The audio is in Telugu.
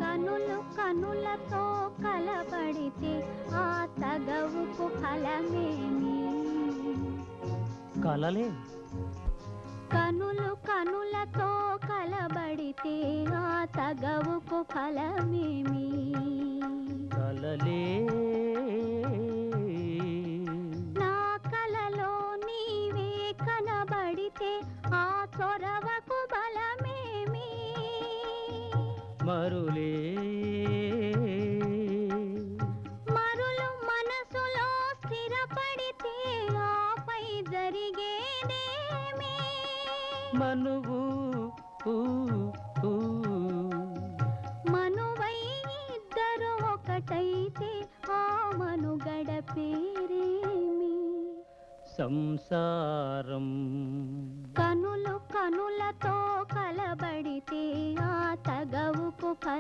కనులు కనులతో కలబడితే ఆ తగవుకు ఫలమేమి? కలలే. కనులు కనులతో కలబడితే ఆ తగవుకు ఫలమేమి? కలలే. నా కలలో నీవే కనబడితే ఆ చొరవకు బలమేమి? మరులే. మరులు మనసులో స్థిరపడితే ఆపై జరిగేదేమి? మనువు మనువై ఇద్దరు ఒకటైతే ఆ మనుగడ పేరేమి? సంసారం. కనులు కనులతో కలబడితే ఆ తగవుకు ఫలం